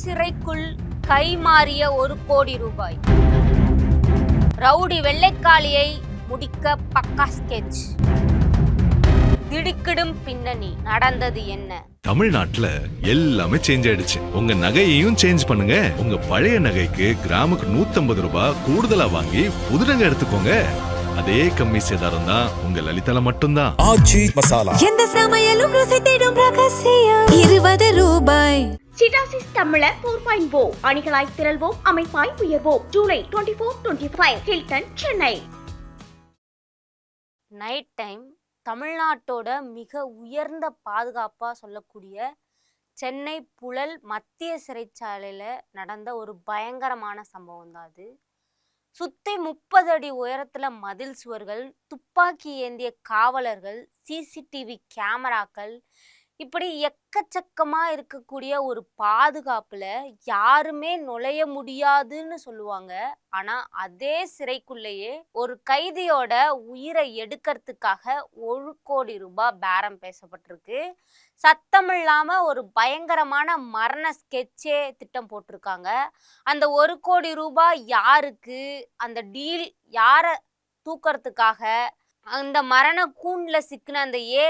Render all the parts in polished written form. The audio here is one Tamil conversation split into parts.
சிறைக்குள் கைமாறிய 1 கோடி ரூபாய். ரவுடி வெள்ளைக்காளியை முடிக்க பக்கா ஸ்கெட்ச். திடுக்கிடும் பின்னணி. நடந்தது என்ன? தமிழ்நாட்டுல எல்லாமே சேஞ்ச் ஆயிடுச்சு. உங்க நகையையும் சேஞ்ச் பண்ணுங்க. உங்க பழைய நகைக்கு கிராமுக்கு 150 ரூபாய் கூடுதலா வாங்கி புது நகை எடுத்துக்கோங்க. அதே கம்மி சேதாரம் தான் உங்க லலிதால மட்டும்தான். ஆச்சி மசாலா. எந்த சமையலும் ருசி தேடும் ரகசியம் 20 ரூபாய். சிட்டாசிஸ் தமிழர் 4.0 அணிகளாய் திரள்வோம், அமைப்பாய் உயர்வோம். July 24-25 Hilton, Chennai. Night time தமிழ்நாட்டோட மிக உயர்ந்த பாதுகாப்பா சொல்லக்கூடிய சென்னை புழல் மத்திய சிறைச்சாலையில நடந்த ஒரு பயங்கரமான சம்பவம் தான் அது. சுத்தி 30 அடி உயரத்துல மதில் சுவர்கள், துப்பாக்கி ஏந்திய காவலர்கள், சிசிடிவி கேமராக்கள், இப்படி எக்கச்சக்கமா இருக்கக்கூடிய ஒரு பாதுகாப்புல யாருமே நுழைய முடியாதுன்னு சொல்லுவாங்க. ஆனா அதே சிறைக்குள்ளேயே ஒரு கைதியோட உயிரை எடுக்கிறதுக்காக 1 கோடி ரூபாய் பேரம் பேசப்பட்டிருக்கு. சத்தம் இல்லாம ஒரு பயங்கரமான மரண ஸ்கெட்சே திட்டம் போட்டிருக்காங்க. அந்த 1 கோடி ரூபாய் யாருக்கு, அந்த டீல் யாரை தூக்கறதுக்காக, அந்த மரண கூண்டில் சிக்கின அந்த A+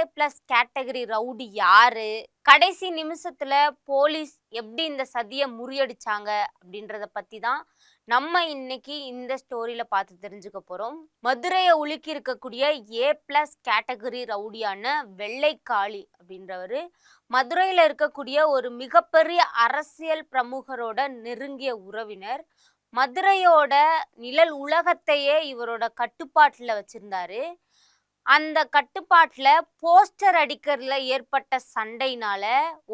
கேட்டகரி ரவுடி யாரு, கடைசி நிமிஷத்துல போலீஸ் எப்படி இந்த சதியை முறியடிச்சாங்க அப்படின்றத பத்தி தான் நம்ம இன்னைக்கு இந்த ஸ்டோரியில பார்த்து தெரிஞ்சுக்க போறோம். மதுரையை உலுக்கி இருக்கக்கூடிய A+ கேட்டகரி ரவுடியான வெள்ளைக்காளி அப்படின்றவர் மதுரையில இருக்கக்கூடிய ஒரு மிகப்பெரிய அரசியல் பிரமுகரோட நெருங்கிய உறவினர். மதுரையோட நிழல் உலகத்தையே இவரோட கட்டுப்பாட்டுல வச்சிருந்தாரு. அந்த கட்டுப்பாட்டுல போஸ்டர் அடிக்கிறதுல ஏற்பட்ட சண்டையினால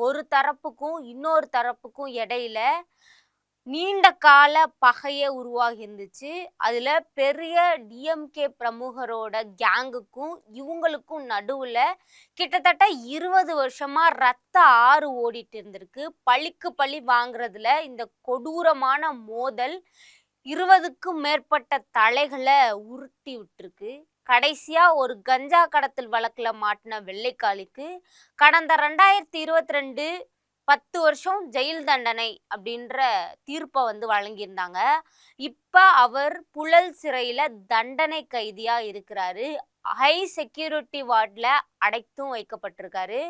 ஒரு தரப்புக்கும் இன்னொரு தரப்புக்கும் இடையில நீண்ட கால பகையே உருவாகி இருந்துச்சு. அதுல பெரிய DMK பிரமுகரோட கேங்குக்கும் இவங்களுக்கும் நடுவுல கிட்டத்தட்ட 20 வருஷமா ரத்த ஆறு ஓடிட்டு இருந்திருக்கு. பழிக்கு பழி வாங்குறதுல இந்த கொடூரமான மோதல் 20க்கும் மேற்பட்ட தலைகளை உருட்டி விட்டுருக்கு. கடைசியா ஒரு கஞ்சா கடத்தல் வழக்குல மாட்டின வெள்ளைக்காளிக்கு கடந்த 2022 10 வருஷம் ஜெயில் தண்டனை அப்படின்ற தீர்ப்பை வழங்கியிருந்தாங்க. இப்ப அவர் புழல் சிறையில தண்டனை கைதியா இருக்கிறாரு. ஹை செக்யூரிட்டி வார்ட்ல அடைத்தும் வைக்கப்பட்டிருக்காரு.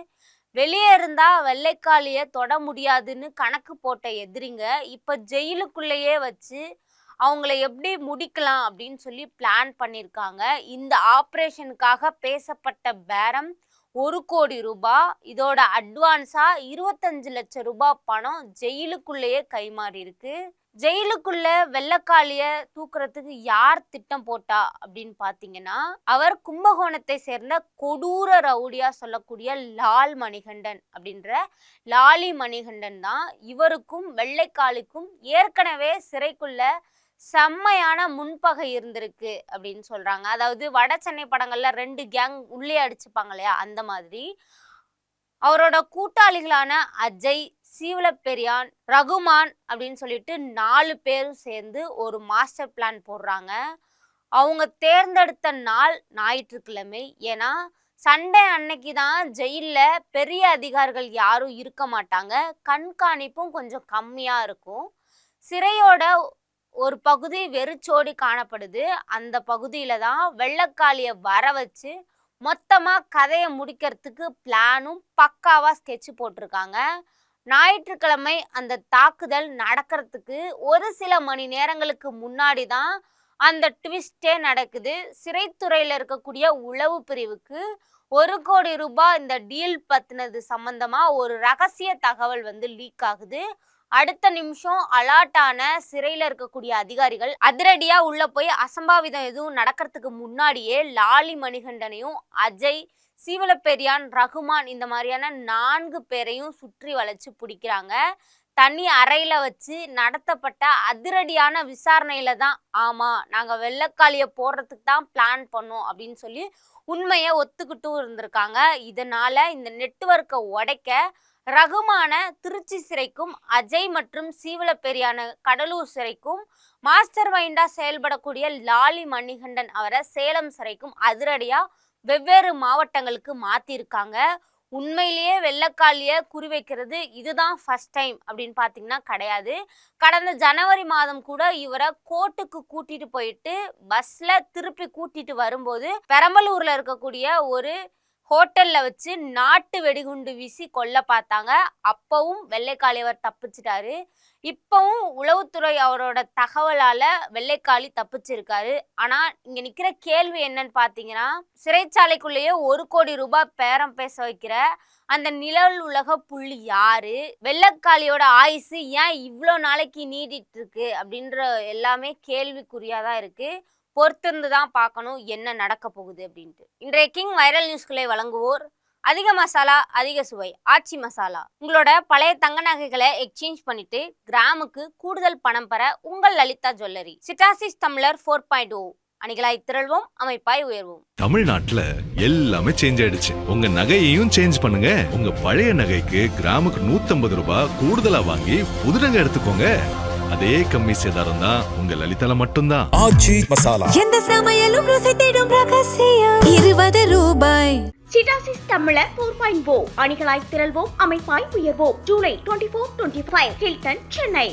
வெளியே இருந்தா வெள்ளைக்காளிய தொட முடியாதுன்னு கணக்கு போட்ட எதிரிங்க இப்ப ஜெயிலுக்குள்ளேயே வச்சு அவங்கள எப்படி முடிக்கலாம் அப்படின்னு சொல்லி பிளான் பண்ணியிருக்காங்க. இந்த ஆப்ரேஷனுக்காக பேசப்பட்ட பேரம் 1 கோடி ரூபாய். இதோட அட்வான்ஸா 25 லட்சம் ரூபாய் பணம் ஜெயிலுக்குள்ளேயே கைமாறி இருக்கு. ஜெயிலுக்குள்ள வெள்ளைக்காளிய தூக்குறதுக்கு யார் திட்டம் போட்டா அப்படின்னு பாத்தீங்கன்னா, அவர் கும்பகோணத்தை சேர்ந்த கொடூர ரவுடியா சொல்லக்கூடிய லால் மணிகண்டன் அப்படின்ற லாலி மணிகண்டன் தான். இவருக்கும் வெள்ளைக்காளிக்கும் ஏற்கனவே சிறைக்குள்ள செம்மையான முன்பகை இருந்திருக்கு அப்படின்னு சொல்றாங்க. அதாவது வட சென்னை படங்கள்ல 2 கேங் உள்ளே அடிச்சுப்பாங்க இல்லையா, அந்த மாதிரி. அவரோட கூட்டாளிகளான அஜய், சீவலப்பெரியான், ரகுமான் அப்படின்னு சொல்லிட்டு 4 பேரும் சேர்ந்து ஒரு மாஸ்டர் பிளான் போடுறாங்க. அவங்க தேர்ந்தெடுத்த நாள் ஞாயிற்றுக்கிழமை. ஏன்னா சண்டே அன்னைக்கு தான் ஜெயில்ல பெரிய அதிகாரிகள் யாரும் இருக்க மாட்டாங்க, கண்காணிப்பும் கொஞ்சம் கம்மியா இருக்கும். சிறையோட ஒரு பகுதி வெறிச்சோடி காணப்படுது. அந்த பகுதியில தான் வெள்ளைக்காளிய வர வச்சு மொத்தமா கதையை முடிக்கிறதுக்கு பிளானும் பக்காவா ஸ்கெட்ச் போட்டிருக்காங்க. ஞாயிற்றுக்கிழமை அந்த தாக்குதல் நடக்கிறதுக்கு ஒரு சில மணி நேரங்களுக்கு முன்னாடி தான் அந்த ட்விஸ்டே நடக்குது. சிறைத்துறையில இருக்கக்கூடிய உளவு பிரிவுக்கு 1 கோடி ரூபாய் இந்த டீல் பத்தினது சம்பந்தமா ஒரு ரகசிய தகவல் லீக் ஆகுது. அடுத்த நிமிஷம் அலாட்டான சிறையில இருக்கக்கூடிய அதிகாரிகள் அதிரடியா உள்ள போய் அசம்பாவிதம் எதுவும் நடக்கிறதுக்கு முன்னாடியே லாலி மணிகண்டனையும் அஜய், சீவலப்பெரியான், ரகுமான் இந்த மாதிரியான 4 பேரையும் சுற்றி வளைச்சு பிடிக்கிறாங்க. தனி அறையில வச்சு நடத்தப்பட்ட அதிரடியான விசாரணையில தான் ஆமா நாங்க வெள்ளைக்காளிய போடுறதுக்கு தான் பிளான் பண்ணோம் அப்படின்னு சொல்லி உண்மையை ஒத்துக்கிட்டும் இருந்திருக்காங்க. இதனால இந்த நெட்வொர்க்கை உடைக்க ரகுமான திருச்சி சிறைக்கும், அஜய் மற்றும் சீவலப்பெரியான கடலூர் சிறைக்கும், மாஸ்டர் மைண்டா செயல்படக்கூடிய லாலி மணிகண்டன் அவரை சேலம் சிறைக்கும் அதிரடியா வெவ்வேறு மாவட்டங்களுக்கு மாத்திருக்காங்க. உண்மையிலேயே வெள்ளைக்காளிய குறிவைக்கிறது இதுதான் ஃபர்ஸ்ட் டைம் அப்படின்னு பார்த்தீங்கன்னா கிடையாது. கடந்த ஜனவரி மாதம் கூட இவரை கோர்ட்டுக்கு கூட்டிட்டு போயிட்டு பஸ்ல திருப்பி கூட்டிட்டு வரும்போது பெரம்பலூர்ல இருக்கக்கூடிய ஒரு ஹோட்டல்ல வச்சு நாட்டு வெடிகுண்டு வீசி கொல்ல பார்த்தாங்க. அப்பவும் வெள்ளைக்காளி அவர் தப்பிச்சிட்டாரு. இப்பவும் உளவுத்துறை அவரோட தகவலால வெள்ளைக்காளி தப்பிச்சிருக்காரு. ஆனா இங்க நிக்கிற கேள்வி என்னன்னு பாத்தீங்கன்னா, சிறைச்சாலைக்குள்ளேயே 1 கோடி ரூபாய் பேரம் பேச வைக்கிற அந்த நிழல் உலக புள்ளி யாரு? வெள்ளைக்காளியோட ஆயுசு ஏன் இவ்வளோ நாளைக்கு நீடிட்டு இருக்கு அப்படின்ற எல்லாமே கேள்விக்குறியாதான் இருக்கு. பொறுத்திருந்து தான் பார்க்கணும் என்ன நடக்க போகுது அப்படின்ட்டு. இன்றைய கிங் வைரல் நியூஸ்களை வழங்குவோர் அதிக மசாலா அதிக சுவை ஆச்சி மசாலா. உங்களோட பழைய தங்க நகைகளை எக்ஸ்சேஞ்ச் பண்ணிட்டு கிராமுக்கு கூடுதல் பணம் பெற உங்கள் லலிதா ஜுவல்லரி. சிட்டாசிஸ் டம்ளர் 4.0 அணிகளாய் திரள்வோம், அமைப்பாய் உயர்வோம். தமிழ்நாட்டுல எல்லாமே சேஞ்ச் ஆயிடுச்சு. உங்க நகையையும் சேஞ்ச் பண்ணுங்க. உங்க பழைய நகைக்கு கிராமுக்கு 150 ரூபாய் கூடுதலா வாங்கி புது நகை எடுத்துக்கோங்க. அதே கம்மி சேதாரம் தான் உங்க லலிதால மட்டும்தான். ஆச்சி மசாலா. எந்த சமையலும் ருசி தேடும் ரகசியம் 20 ரூபாய். சிட்டாசிஸ் தமிழர் 4.0 அணிகளாய் திரள்வோம், அமைப்பாய் உயர்வோம். July 24-25 Hilton, Chennai.